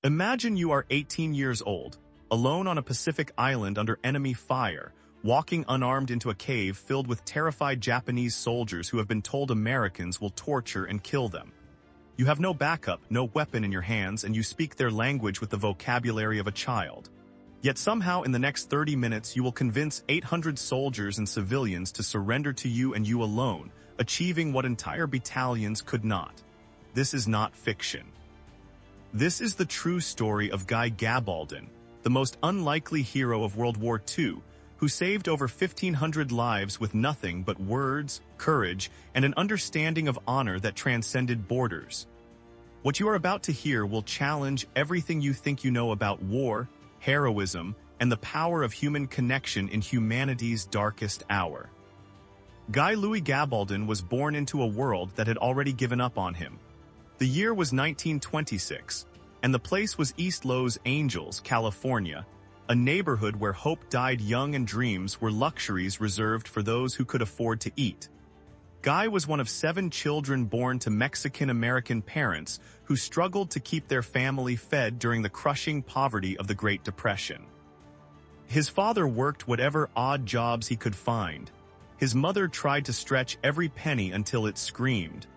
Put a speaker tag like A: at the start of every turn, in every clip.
A: Imagine you are 18 years old, alone on a Pacific island under enemy fire, walking unarmed into a cave filled with terrified Japanese soldiers who have been told Americans will torture and kill them. You have no backup, no weapon in your hands, and you speak their language with the vocabulary of a child. Yet somehow in the next 30 minutes you will convince 800 soldiers and civilians to surrender to you and you alone, achieving what entire battalions could not. This is not fiction. This is the true story of Guy Gabbaldon, the most unlikely hero of World War II, who saved over 1,500 lives with nothing but words, courage, and an understanding of honor that transcended borders. What you are about to hear will challenge everything you think you know about war, heroism, and the power of human connection in humanity's darkest hour. Guy Louis Gabbaldon was born into a world that had already given up on him. The year was 1926, and the place was East Los Angeles, California, a neighborhood where hope died young and dreams were luxuries reserved for those who could afford to eat. Guy was one of 7 children born to Mexican-American parents who struggled to keep their family fed during the crushing poverty of the Great Depression. His father worked whatever odd jobs he could find. His mother tried to stretch every penny until it screamed.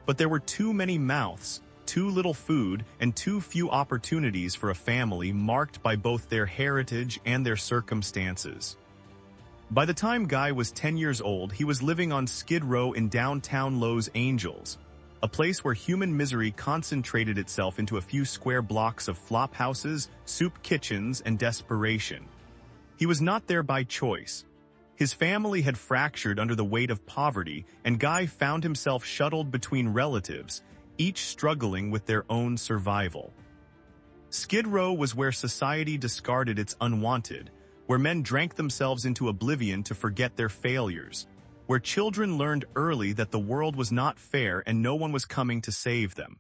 A: But there were too many mouths, too little food, and too few opportunities for a family marked by both their heritage and their circumstances. By the time Guy was 10 years old, he was living on Skid Row in downtown Los Angeles, a place where human misery concentrated itself into a few square blocks of flop houses, soup kitchens, and desperation. He was not there by choice. His family had fractured under the weight of poverty, and Guy found himself shuttled between relatives, each struggling with their own survival. Skid Row was where society discarded its unwanted, where men drank themselves into oblivion to forget their failures, where children learned early that the world was not fair and no one was coming to save them.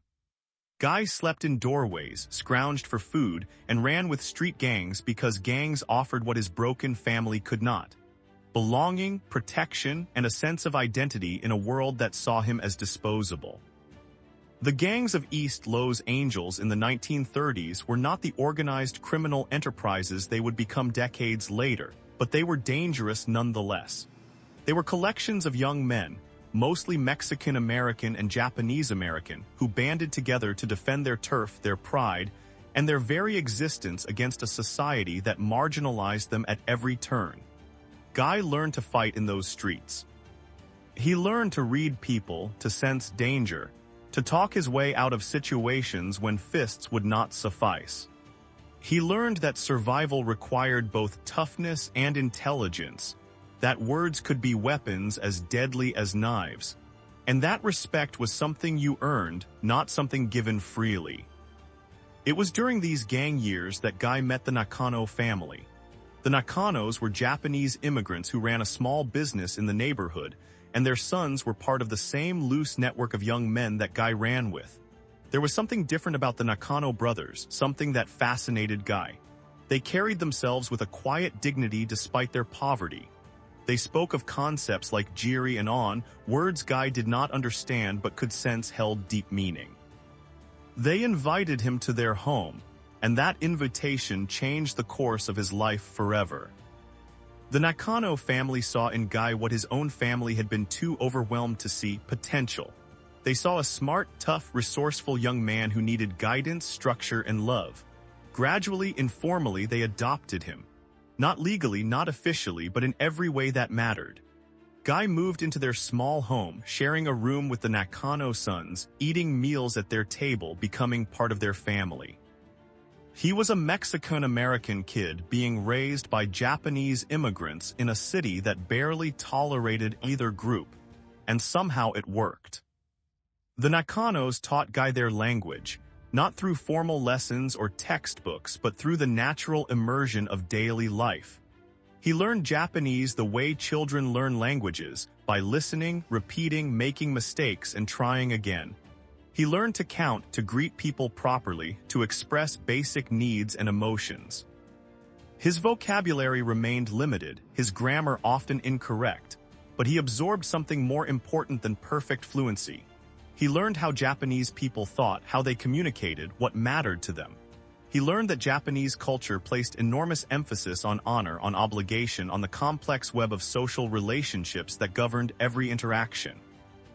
A: Guy slept in doorways, scrounged for food, and ran with street gangs because gangs offered what his broken family could not: belonging, protection, and a sense of identity in a world that saw him as disposable. The gangs of East Los Angeles in the 1930s were not the organized criminal enterprises they would become decades later, but they were dangerous nonetheless. They were collections of young men, mostly Mexican-American and Japanese-American, who banded together to defend their turf, their pride, and their very existence against a society that marginalized them at every turn. Guy learned to fight in those streets. He learned to read people, to sense danger, to talk his way out of situations when fists would not suffice. He learned that survival required both toughness and intelligence, that words could be weapons as deadly as knives, and that respect was something you earned, not something given freely. It was during these gang years that Guy met the Nakano family. The Nakanos were Japanese immigrants who ran a small business in the neighborhood, and their sons were part of the same loose network of young men that Guy ran with. There was something different about the Nakano brothers, something that fascinated Guy. They carried themselves with a quiet dignity despite their poverty. They spoke of concepts like jiri and on, words Guy did not understand but could sense held deep meaning. They invited him to their home, and that invitation changed the course of his life forever. The Nakano family saw in Guy what his own family had been too overwhelmed to see: potential. They saw a smart, tough, resourceful young man who needed guidance, structure, and love. Gradually, informally, they adopted him. Not legally, not officially, but in every way that mattered. Guy moved into their small home, sharing a room with the Nakano sons, eating meals at their table, becoming part of their family. He was a Mexican-American kid being raised by Japanese immigrants in a city that barely tolerated either group, and somehow it worked. The Nakanos taught Guy their language, not through formal lessons or textbooks, but through the natural immersion of daily life. He learned Japanese the way children learn languages, by listening, repeating, making mistakes, and trying again. He learned to count, to greet people properly, to express basic needs and emotions. His vocabulary remained limited, his grammar often incorrect, but he absorbed something more important than perfect fluency. He learned how Japanese people thought, how they communicated, what mattered to them. He learned that Japanese culture placed enormous emphasis on honor, on obligation, on the complex web of social relationships that governed every interaction.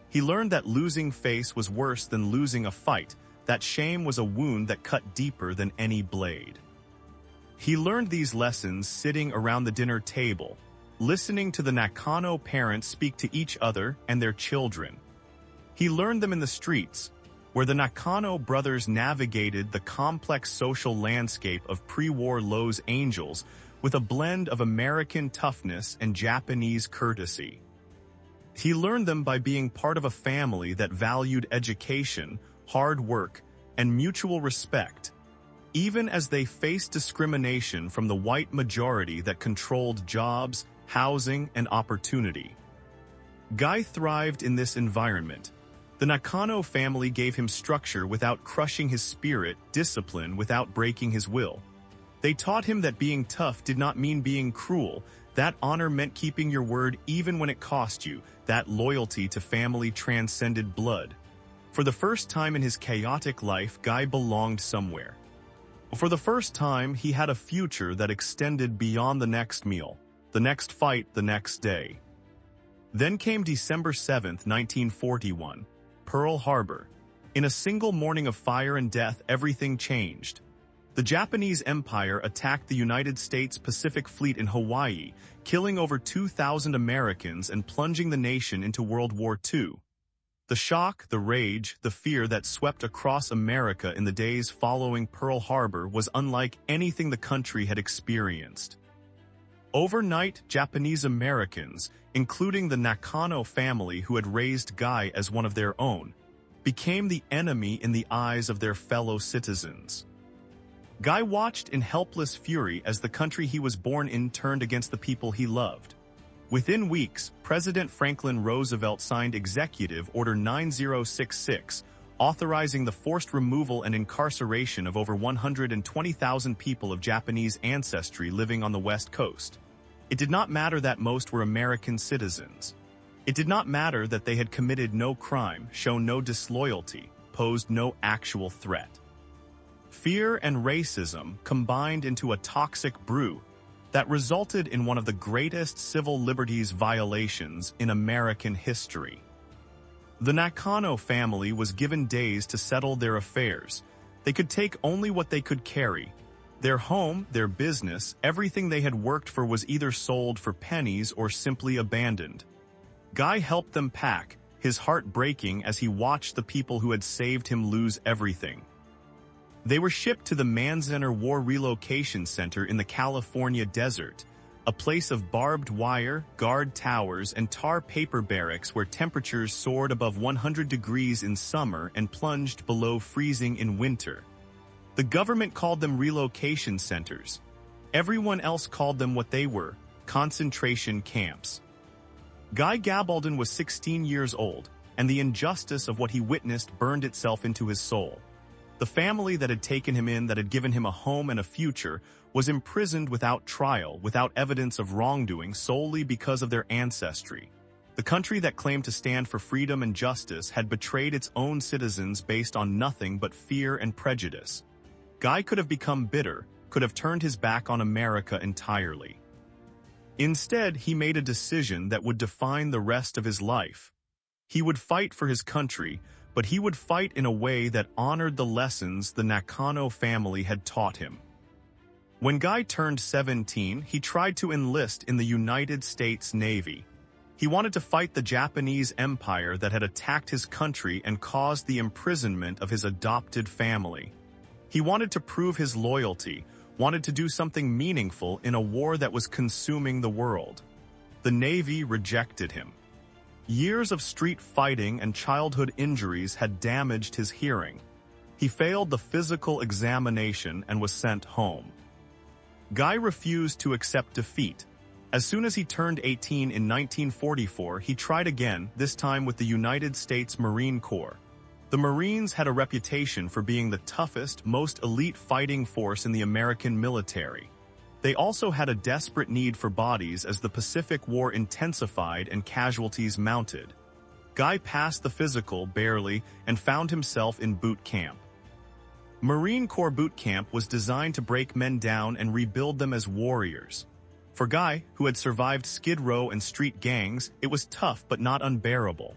A: He learned that losing face was worse than losing a fight, that shame was a wound that cut deeper than any blade. He learned these lessons sitting around the dinner table, listening to the Nakano parents speak to each other and their children. He learned them in the streets, where the Nakano brothers navigated the complex social landscape of pre-war Los Angeles with a blend of American toughness and Japanese courtesy. He learned them by being part of a family that valued education, hard work, and mutual respect, even as they faced discrimination from the white majority that controlled jobs, housing, and opportunity. Guy thrived in this environment. The Nakano family gave him structure without crushing his spirit, discipline without breaking his will. They taught him that being tough did not mean being cruel, that honor meant keeping your word even when it cost you, that loyalty to family transcended blood. For the first time in his chaotic life, Guy belonged somewhere. For the first time, he had a future that extended beyond the next meal, the next fight, the next day. Then came December 7, 1941, Pearl Harbor. In a single morning of fire and death, everything changed. The Japanese Empire attacked the United States Pacific Fleet in Hawaii, killing over 2,000 Americans and plunging the nation into World War II. The shock, the rage, the fear that swept across America in the days following Pearl Harbor was unlike anything the country had experienced. Overnight, Japanese Americans, including the Nakano family who had raised Guy as one of their own, became the enemy in the eyes of their fellow citizens. Guy watched in helpless fury as the country he was born in turned against the people he loved. Within weeks, President Franklin Roosevelt signed Executive Order 9066, authorizing the forced removal and incarceration of over 120,000 people of Japanese ancestry living on the West Coast. It did not matter that most were American citizens. It did not matter that they had committed no crime, shown no disloyalty, posed no actual threat. Fear and racism combined into a toxic brew that resulted in one of the greatest civil liberties violations in American history. The Nakano family was given days to settle their affairs. They could take only what they could carry. Their home, their business, everything they had worked for was either sold for pennies or simply abandoned. Guy helped them pack, his heart breaking as he watched the people who had saved him lose everything. They were shipped to the Manzanar War Relocation Center in the California desert, a place of barbed wire, guard towers, and tar paper barracks where temperatures soared above 100 degrees in summer and plunged below freezing in winter. The government called them relocation centers. Everyone else called them what they were, concentration camps. Guy Gabbaldon was 16 years old, and the injustice of what he witnessed burned itself into his soul. The family that had taken him in, that had given him a home and a future, was imprisoned without trial, without evidence of wrongdoing, solely because of their ancestry. The country that claimed to stand for freedom and justice had betrayed its own citizens based on nothing but fear and prejudice. Guy could have become bitter, could have turned his back on America entirely. Instead, he made a decision that would define the rest of his life. He would fight for his country, but he would fight in a way that honored the lessons the Nakano family had taught him. When Guy turned 17, he tried to enlist in the United States Navy. He wanted to fight the Japanese Empire that had attacked his country and caused the imprisonment of his adopted family. He wanted to prove his loyalty, wanted to do something meaningful in a war that was consuming the world. The Navy rejected him. Years of street fighting and childhood injuries had damaged his hearing. He failed the physical examination and was sent home. Guy refused to accept defeat. As soon as he turned 18 in 1944, he tried again, this time with the United States Marine Corps. The Marines had a reputation for being the toughest, most elite fighting force in the American military. They also had a desperate need for bodies as the Pacific War intensified and casualties mounted. Guy passed the physical, barely, and found himself in boot camp. Marine Corps boot camp was designed to break men down and rebuild them as warriors. For Guy, who had survived Skid Row and street gangs, it was tough but not unbearable.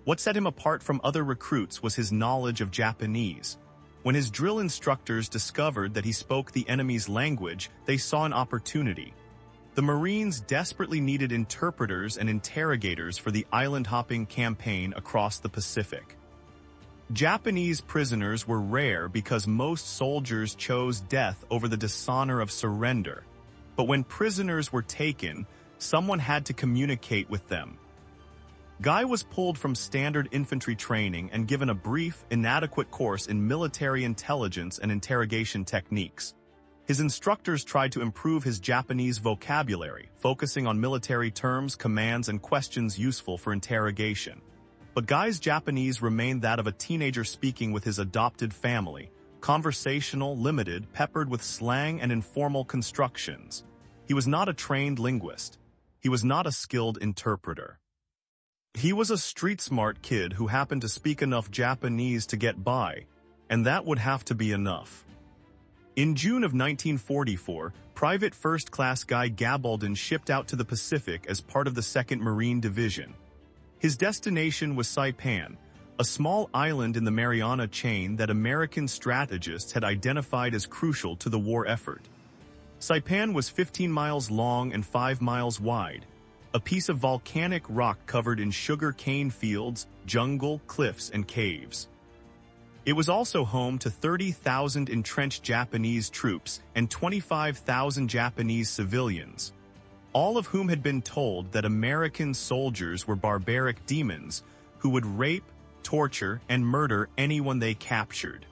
A: What set him apart from other recruits was his knowledge of Japanese. When his drill instructors discovered that he spoke the enemy's language, they saw an opportunity. The Marines desperately needed interpreters and interrogators for the island-hopping campaign across the Pacific. Japanese prisoners were rare because most soldiers chose death over the dishonor of surrender. But when prisoners were taken, someone had to communicate with them. Guy was pulled from standard infantry training and given a brief, inadequate course in military intelligence and interrogation techniques. His instructors tried to improve his Japanese vocabulary, focusing on military terms, commands, and questions useful for interrogation. But Guy's Japanese remained that of a teenager speaking with his adopted family, conversational, limited, peppered with slang and informal constructions. He was not a trained linguist. He was not a skilled interpreter. He was a street-smart kid who happened to speak enough Japanese to get by, and that would have to be enough. In June of 1944, Private First Class Guy Gabbaldon shipped out to the Pacific as part of the 2nd Marine Division. His destination was Saipan, a small island in the Mariana chain that American strategists had identified as crucial to the war effort. Saipan was 15 miles long and 5 miles wide, a piece of volcanic rock covered in sugar cane fields, jungle, cliffs, and caves. It was also home to 30,000 entrenched Japanese troops and 25,000 Japanese civilians, all of whom had been told that American soldiers were barbaric demons who would rape, torture, and murder anyone they captured.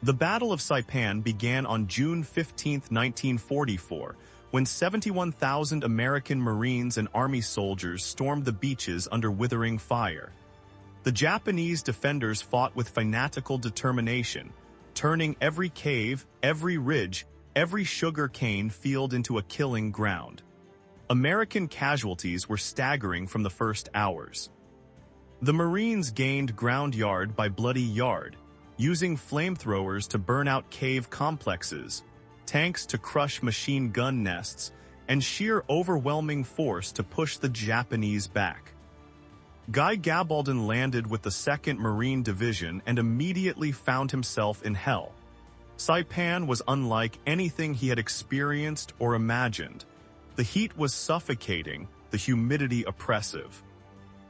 A: The Battle of Saipan began on June 15, 1944, when 71,000 American Marines and Army soldiers stormed the beaches under withering fire. The Japanese defenders fought with fanatical determination, turning every cave, every ridge, every sugar cane field into a killing ground. American casualties were staggering from the first hours. The Marines gained ground yard by bloody yard, using flamethrowers to burn out cave complexes, tanks to crush machine gun nests, and sheer overwhelming force to push the Japanese back. Guy Gabbaldon landed with the 2nd Marine Division and immediately found himself in hell. Saipan was unlike anything he had experienced or imagined. The heat was suffocating, the humidity oppressive.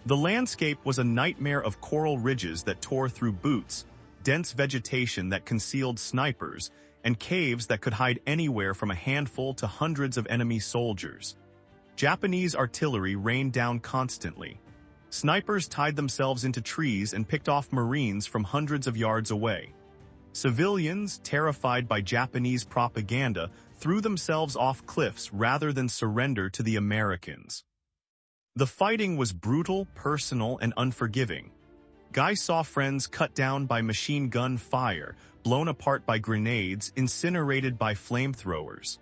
A: The landscape was a nightmare of coral ridges that tore through boots, dense vegetation that concealed snipers, and caves that could hide anywhere from a handful to hundreds of enemy soldiers. Japanese artillery rained down constantly. Snipers tied themselves into trees and picked off Marines from hundreds of yards away. Civilians, terrified by Japanese propaganda, threw themselves off cliffs rather than surrender to the Americans. The fighting was brutal, personal, and unforgiving. Guy saw friends cut down by machine gun fire, blown apart by grenades, incinerated by flamethrowers.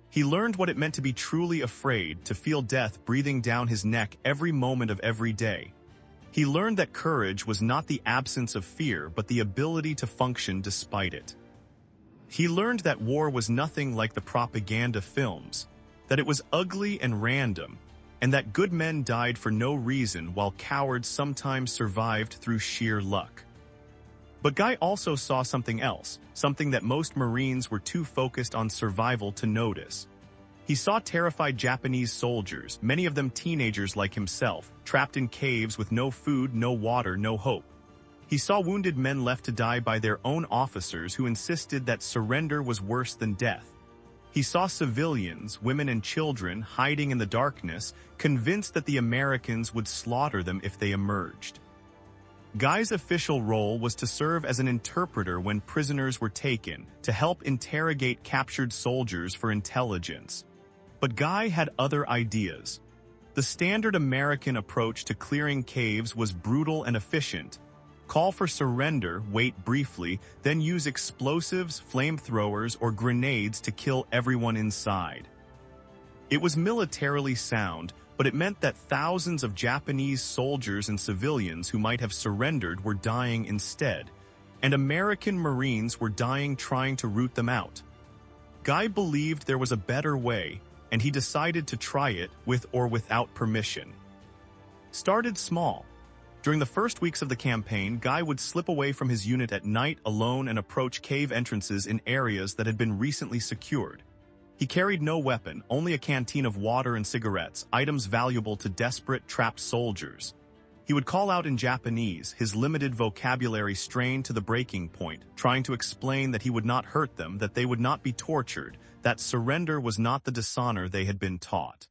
A: He learned what it meant to be truly afraid, to feel death breathing down his neck every moment of every day. He learned that courage was not the absence of fear, but the ability to function despite it. He learned that war was nothing like the propaganda films, that it was ugly and random, and that good men died for no reason while cowards sometimes survived through sheer luck. But Guy also saw something else, something that most Marines were too focused on survival to notice. He saw terrified Japanese soldiers, many of them teenagers like himself, trapped in caves with no food, no water, no hope. He saw wounded men left to die by their own officers who insisted that surrender was worse than death. He saw civilians, women and children, hiding in the darkness, convinced that the Americans would slaughter them if they emerged. Guy's official role was to serve as an interpreter when prisoners were taken, to help interrogate captured soldiers for intelligence. But Guy had other ideas. The standard American approach to clearing caves was brutal and efficient. Call for surrender, wait briefly, then use explosives, flamethrowers, or grenades to kill everyone inside. It was militarily sound, but it meant that thousands of Japanese soldiers and civilians who might have surrendered were dying instead, and American Marines were dying trying to root them out. Guy believed there was a better way, and he decided to try it with or without permission. Started small. During the first weeks of the campaign, Guy would slip away from his unit at night alone and approach cave entrances in areas that had been recently secured. He carried no weapon, only a canteen of water and cigarettes, items valuable to desperate, trapped soldiers. He would call out in Japanese, his limited vocabulary strained to the breaking point, trying to explain that he would not hurt them, that they would not be tortured, that surrender was not the dishonor they had been taught.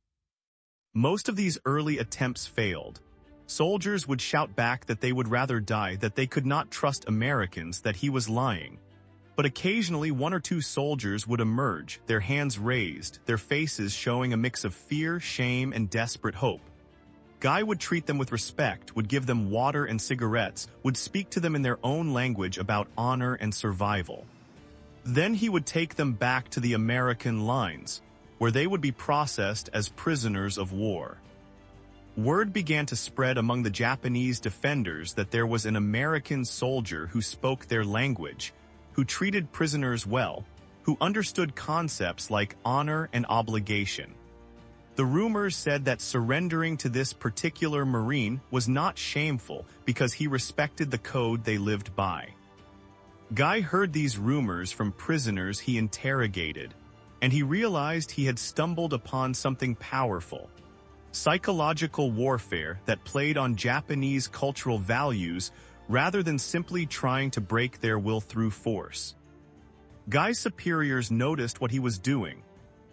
A: Most of these early attempts failed. Soldiers would shout back that they would rather die, that they could not trust Americans, that he was lying. But occasionally one or two soldiers would emerge, their hands raised, their faces showing a mix of fear, shame, and desperate hope. Guy would treat them with respect, would give them water and cigarettes, would speak to them in their own language about honor and survival. Then he would take them back to the American lines, where they would be processed as prisoners of war. Word began to spread among the Japanese defenders that there was an American soldier who spoke their language, who treated prisoners well, who understood concepts like honor and obligation. The rumors said that surrendering to this particular Marine was not shameful because he respected the code they lived by. Guy heard these rumors from prisoners he interrogated, and he realized he had stumbled upon something powerful. Psychological warfare that played on Japanese cultural values rather than simply trying to break their will through force. Guy's superiors noticed what he was doing.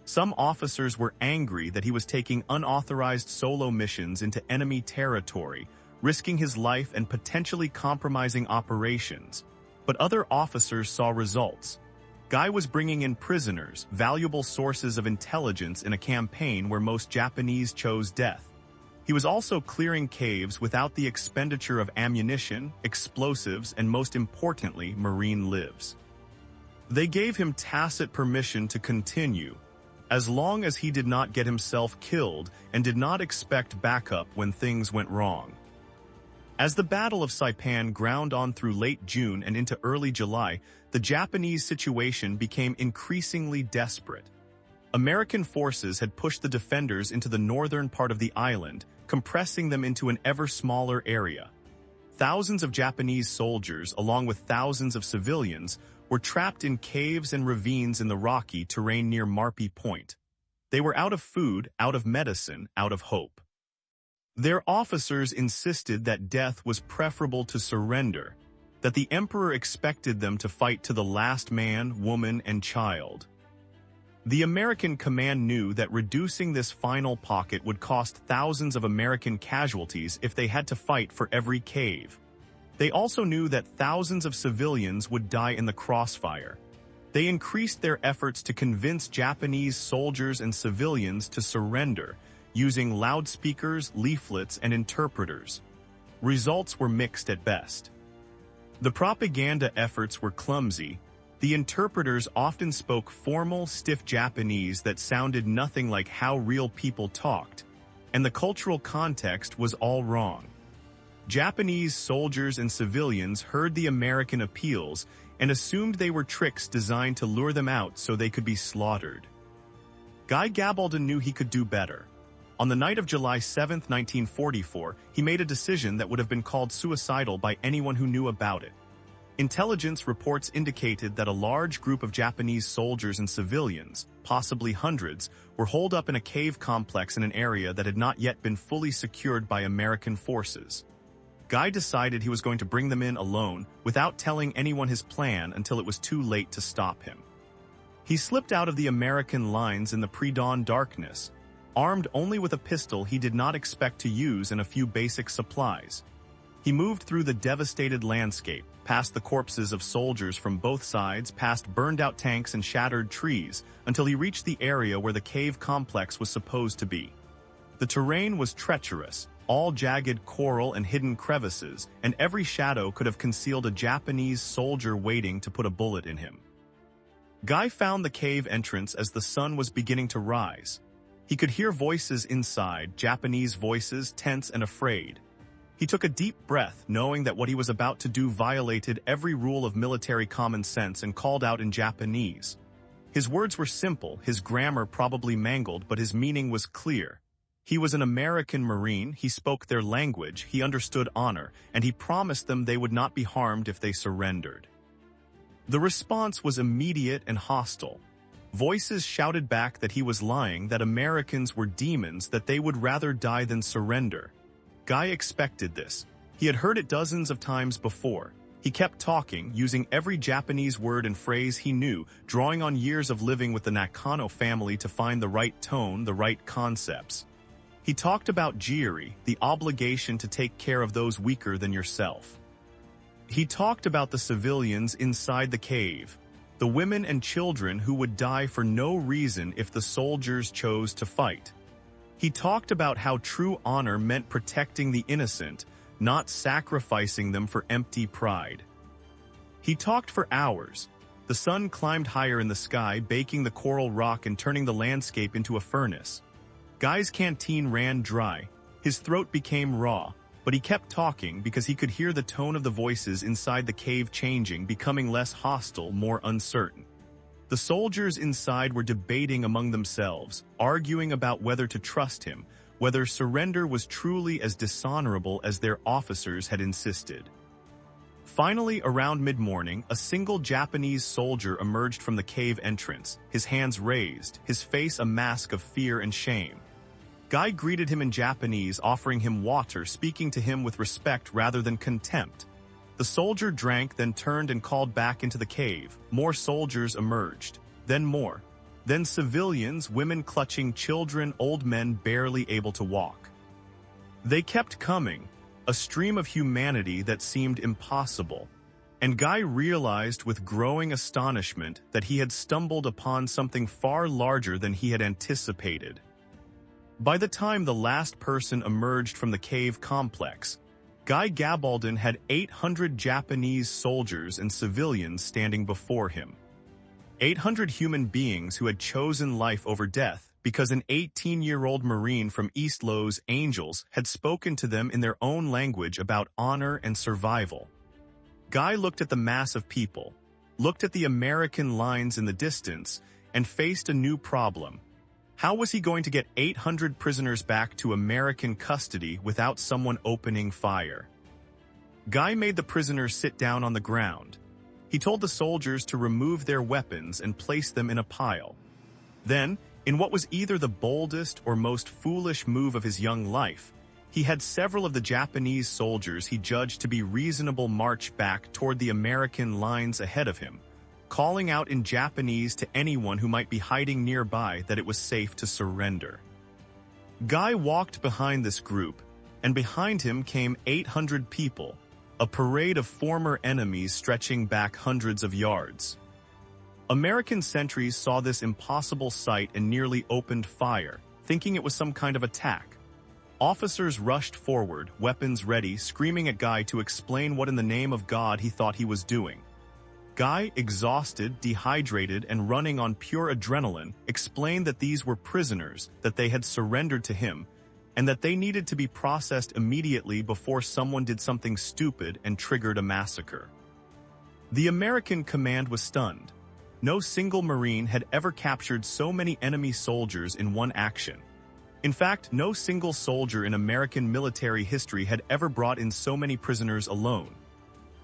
A: Some officers were angry that he was taking unauthorized solo missions into enemy territory, risking his life and potentially compromising operations. But other officers saw results. Guy was bringing in prisoners, valuable sources of intelligence in a campaign where most Japanese chose death. He was also clearing caves without the expenditure of ammunition, explosives, and most importantly, Marine lives. They gave him tacit permission to continue, as long as he did not get himself killed and did not expect backup when things went wrong. As the Battle of Saipan ground on through late June and into early July, the Japanese situation became increasingly desperate. American forces had pushed the defenders into the northern part of the island, compressing them into an ever smaller area. Thousands of Japanese soldiers, along with thousands of civilians, were trapped in caves and ravines in the rocky terrain near Marpi Point. They were out of food, out of medicine, out of hope. Their officers insisted that death was preferable to surrender, that the emperor expected them to fight to the last man, woman, and child. The American command knew that reducing this final pocket would cost thousands of American casualties if they had to fight for every cave. They also knew that thousands of civilians would die in the crossfire. They increased their efforts to convince Japanese soldiers and civilians to surrender, using loudspeakers, leaflets, and interpreters. Results were mixed at best. The propaganda efforts were clumsy. The interpreters often spoke formal, stiff Japanese that sounded nothing like how real people talked, and the cultural context was all wrong. Japanese soldiers and civilians heard the American appeals and assumed they were tricks designed to lure them out so they could be slaughtered. Guy Gabbaldon knew he could do better. On the night of July 7, 1944, he made a decision that would have been called suicidal by anyone who knew about it. Intelligence reports indicated that a large group of Japanese soldiers and civilians, possibly hundreds, were holed up in a cave complex in an area that had not yet been fully secured by American forces. Guy decided he was going to bring them in alone, without telling anyone his plan until it was too late to stop him. He slipped out of the American lines in the pre-dawn darkness, armed only with a pistol he did not expect to use and a few basic supplies. He moved through the devastated landscape, past the corpses of soldiers from both sides, past burned-out tanks and shattered trees, until he reached the area where the cave complex was supposed to be. The terrain was treacherous, all jagged coral and hidden crevices, and every shadow could have concealed a Japanese soldier waiting to put a bullet in him. Guy found the cave entrance as the sun was beginning to rise. He could hear voices inside, Japanese voices, tense and afraid. He took a deep breath, knowing that what he was about to do violated every rule of military common sense, and called out in Japanese. His words were simple, his grammar probably mangled, but his meaning was clear. He was an American Marine, he spoke their language, he understood honor, and he promised them they would not be harmed if they surrendered. The response was immediate and hostile. Voices shouted back that he was lying, that Americans were demons, that they would rather die than surrender. Guy expected this. He had heard it dozens of times before. He kept talking, using every Japanese word and phrase he knew, drawing on years of living with the Nakano family to find the right tone, the right concepts. He talked about jiri, the obligation to take care of those weaker than yourself. He talked about the civilians inside the cave, the women and children who would die for no reason if the soldiers chose to fight. He talked about how true honor meant protecting the innocent, not sacrificing them for empty pride. He talked for hours. The sun climbed higher in the sky, baking the coral rock and turning the landscape into a furnace. Guy's canteen ran dry. His throat became raw, but he kept talking because he could hear the tone of the voices inside the cave changing, becoming less hostile, more uncertain. The soldiers inside were debating among themselves, arguing about whether to trust him, whether surrender was truly as dishonorable as their officers had insisted. Finally, around mid-morning, a single Japanese soldier emerged from the cave entrance, his hands raised, his face a mask of fear and shame. Guy greeted him in Japanese, offering him water, speaking to him with respect rather than contempt. The soldier drank, then turned and called back into the cave. More soldiers emerged. Then more. Then civilians, women clutching children, old men barely able to walk. They kept coming, a stream of humanity that seemed impossible. And Guy realized with growing astonishment that he had stumbled upon something far larger than he had anticipated. By the time the last person emerged from the cave complex, Guy Gabbaldon had 800 Japanese soldiers and civilians standing before him. 800 human beings who had chosen life over death because an 18-year-old Marine from East Los Angeles had spoken to them in their own language about honor and survival. Guy looked at the mass of people, looked at the American lines in the distance, and faced a new problem. How was he going to get 800 prisoners back to American custody without someone opening fire? Guy made the prisoners sit down on the ground. He told the soldiers to remove their weapons and place them in a pile. Then, in what was either the boldest or most foolish move of his young life, he had several of the Japanese soldiers he judged to be reasonable march back toward the American lines ahead of him, calling out in Japanese to anyone who might be hiding nearby that it was safe to surrender. Guy walked behind this group, and behind him came 800 people, a parade of former enemies stretching back hundreds of yards. American sentries saw this impossible sight and nearly opened fire, thinking it was some kind of attack. Officers rushed forward, weapons ready, screaming at Guy to explain what in the name of God he thought he was doing. Guy, exhausted, dehydrated, and running on pure adrenaline, explained that these were prisoners, that they had surrendered to him, and that they needed to be processed immediately before someone did something stupid and triggered a massacre. The American command was stunned. No single Marine had ever captured so many enemy soldiers in one action. In fact, no single soldier in American military history had ever brought in so many prisoners alone.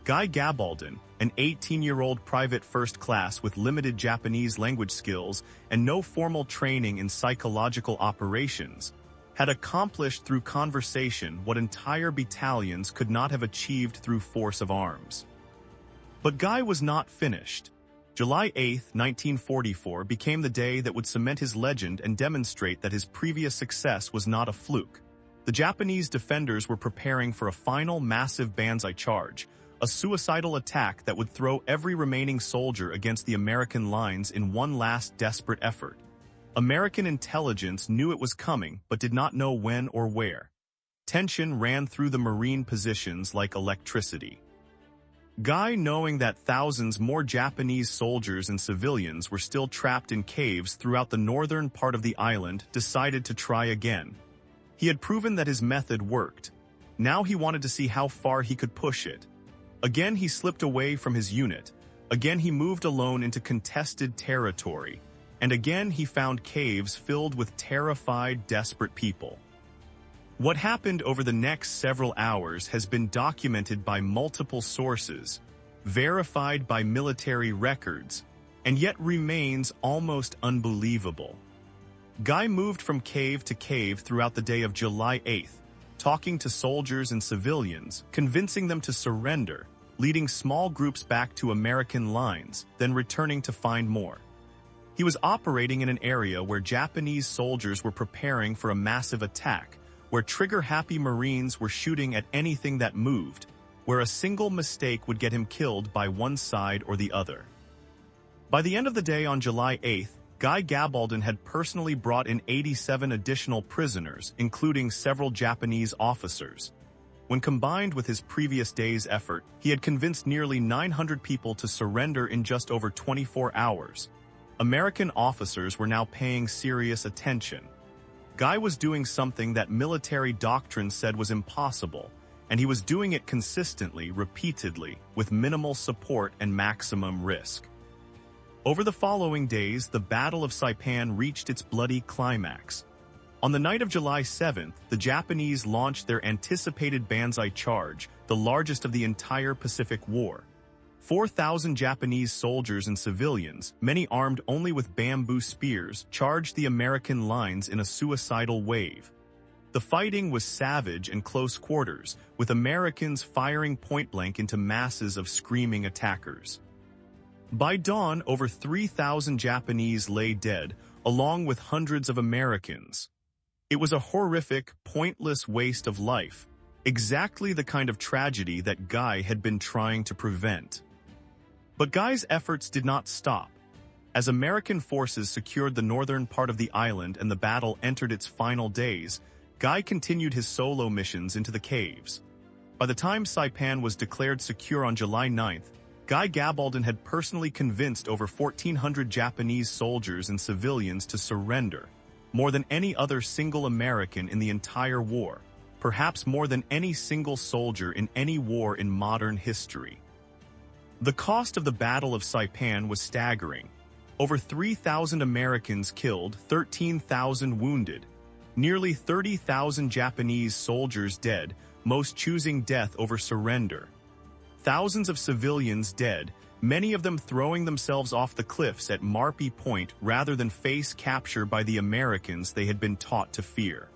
A: Guy Gabbaldon, an 18-year-old private first class with limited Japanese language skills and no formal training in psychological operations, had accomplished through conversation what entire battalions could not have achieved through force of arms. But Guy was not finished. July 8, 1944 became the day that would cement his legend and demonstrate that his previous success was not a fluke. The Japanese defenders were preparing for a final massive banzai charge, a suicidal attack that would throw every remaining soldier against the American lines in one last desperate effort. American intelligence knew it was coming but did not know when or where. Tension ran through the Marine positions like electricity. Guy, knowing that thousands more Japanese soldiers and civilians were still trapped in caves throughout the northern part of the island, decided to try again. He had proven that his method worked. Now he wanted to see how far he could push it. Again he slipped away from his unit. Again he moved alone into contested territory. And again he found caves filled with terrified, desperate people. What happened over the next several hours has been documented by multiple sources, verified by military records, and yet remains almost unbelievable. Guy moved from cave to cave throughout the day of July 8th, talking to soldiers and civilians, convincing them to surrender, leading small groups back to American lines, then returning to find more. He was operating in an area where Japanese soldiers were preparing for a massive attack, where trigger-happy Marines were shooting at anything that moved, where a single mistake would get him killed by one side or the other. By the end of the day on July 8th, Guy Gabbaldon had personally brought in 87 additional prisoners, including several Japanese officers. When combined with his previous day's effort, he had convinced nearly 900 people to surrender in just over 24 hours. American officers were now paying serious attention. Guy was doing something that military doctrine said was impossible, and he was doing it consistently, repeatedly, with minimal support and maximum risk. Over the following days, the Battle of Saipan reached its bloody climax. On the night of July 7th, the Japanese launched their anticipated Banzai Charge, the largest of the entire Pacific War. 4,000 Japanese soldiers and civilians, many armed only with bamboo spears, charged the American lines in a suicidal wave. The fighting was savage and close quarters, with Americans firing point-blank into masses of screaming attackers. By dawn, over 3,000 Japanese lay dead, along with hundreds of Americans. It was a horrific, pointless waste of life, exactly the kind of tragedy that Guy had been trying to prevent. But Guy's efforts did not stop. As American forces secured the northern part of the island and the battle entered its final days, Guy continued his solo missions into the caves. By the time Saipan was declared secure on July 9th, Guy Gabbaldon had personally convinced over 1,400 Japanese soldiers and civilians to surrender, more than any other single American in the entire war, perhaps more than any single soldier in any war in modern history. The cost of the Battle of Saipan was staggering. Over 3,000 Americans killed, 13,000 wounded, nearly 30,000 Japanese soldiers dead, most choosing death over surrender. Thousands of civilians dead, many of them throwing themselves off the cliffs at Marpy Point rather than face capture by the Americans they had been taught to fear.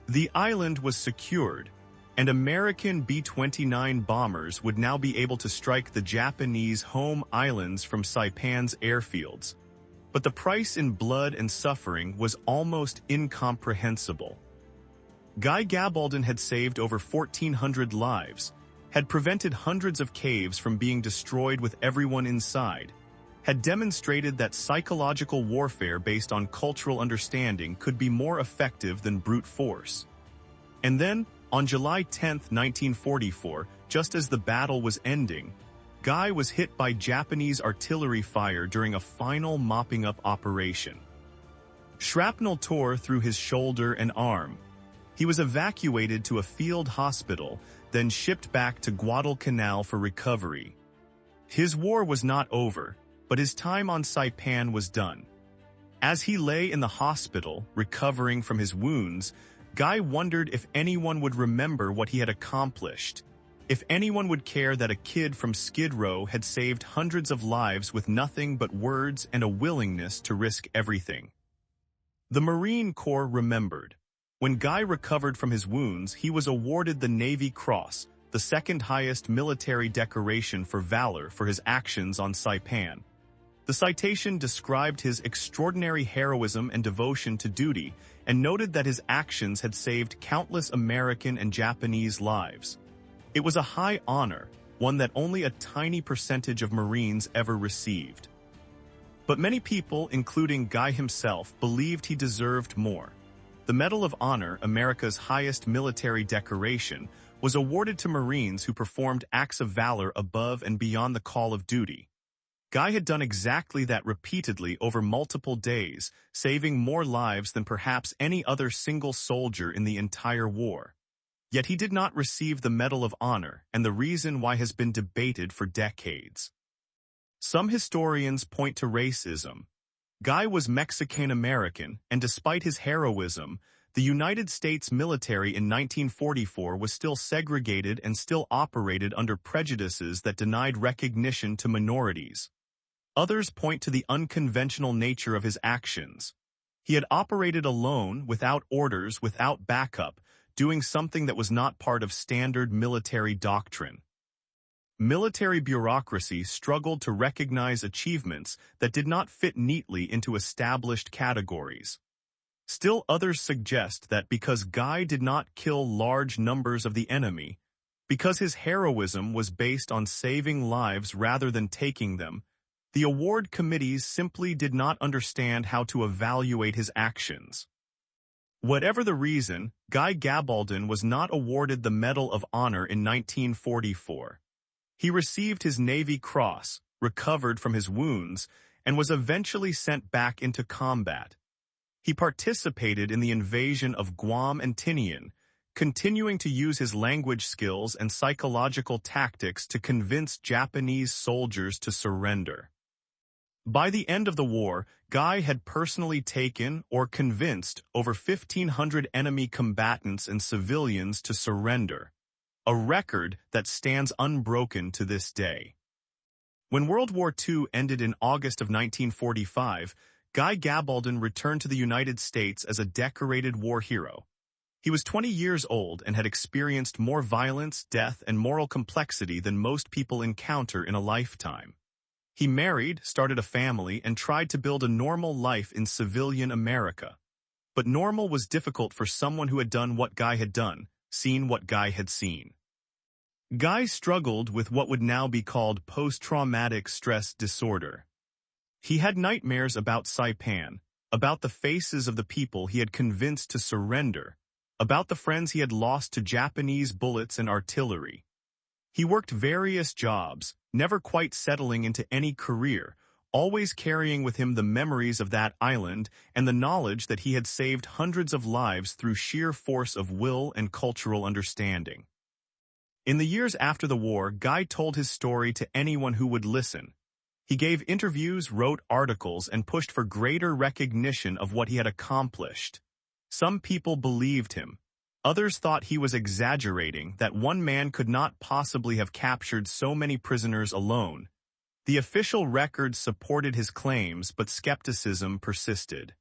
A: The island was secured, and American B-29 bombers would now be able to strike the Japanese home islands from Saipan's airfields. But the price in blood and suffering was almost incomprehensible. Guy Gabbaldon had saved over 1,400 lives, had prevented hundreds of caves from being destroyed with everyone inside, had demonstrated that psychological warfare based on cultural understanding could be more effective than brute force. And then, on July 10, 1944, just as the battle was ending, Guy was hit by Japanese artillery fire during a final mopping-up operation. Shrapnel tore through his shoulder and arm. He was evacuated to a field hospital, then shipped back to Guadalcanal for recovery. His war was not over, but his time on Saipan was done. As he lay in the hospital, recovering from his wounds, Guy wondered if anyone would remember what he had accomplished, if anyone would care that a kid from Skid Row had saved hundreds of lives with nothing but words and a willingness to risk everything. The Marine Corps remembered. When Guy recovered from his wounds, he was awarded the Navy Cross, the second highest military decoration for valor for his actions on Saipan. The citation described his extraordinary heroism and devotion to duty and noted that his actions had saved countless American and Japanese lives. It was a high honor, one that only a tiny percentage of Marines ever received. But many people, including Guy himself, believed he deserved more. The Medal of Honor, America's highest military decoration, was awarded to Marines who performed acts of valor above and beyond the call of duty. Guy had done exactly that repeatedly over multiple days, saving more lives than perhaps any other single soldier in the entire war. Yet he did not receive the Medal of Honor, and the reason why has been debated for decades. Some historians point to racism. Guy was Mexican-American, and despite his heroism, the United States military in 1944 was still segregated and still operated under prejudices that denied recognition to minorities. Others point to the unconventional nature of his actions. He had operated alone, without orders, without backup, doing something that was not part of standard military doctrine. Military bureaucracy struggled to recognize achievements that did not fit neatly into established categories. Still others suggest that because Guy did not kill large numbers of the enemy, because his heroism was based on saving lives rather than taking them, the award committees simply did not understand how to evaluate his actions. Whatever the reason, Guy Gabbaldon was not awarded the Medal of Honor in 1944. He received his Navy Cross, recovered from his wounds, and was eventually sent back into combat. He participated in the invasion of Guam and Tinian, continuing to use his language skills and psychological tactics to convince Japanese soldiers to surrender. By the end of the war, Guy had personally taken or convinced over 1,500 enemy combatants and civilians to surrender, a record that stands unbroken to this day. When World War II ended in August of 1945, Guy Gabbaldon returned to the United States as a decorated war hero. He was 20 years old and had experienced more violence, death, and moral complexity than most people encounter in a lifetime. He married, started a family, and tried to build a normal life in civilian America. But normal was difficult for someone who had done what Guy had done, seen what Guy had seen. Guy struggled with what would now be called post-traumatic stress disorder. He had nightmares about Saipan, about the faces of the people he had convinced to surrender, about the friends he had lost to Japanese bullets and artillery. He worked various jobs, never quite settling into any career, always carrying with him the memories of that island and the knowledge that he had saved hundreds of lives through sheer force of will and cultural understanding. In the years after the war, Guy told his story to anyone who would listen. He gave interviews, wrote articles, and pushed for greater recognition of what he had accomplished. Some people believed him. Others thought he was exaggerating, that one man could not possibly have captured so many prisoners alone. The official records supported his claims, but skepticism persisted.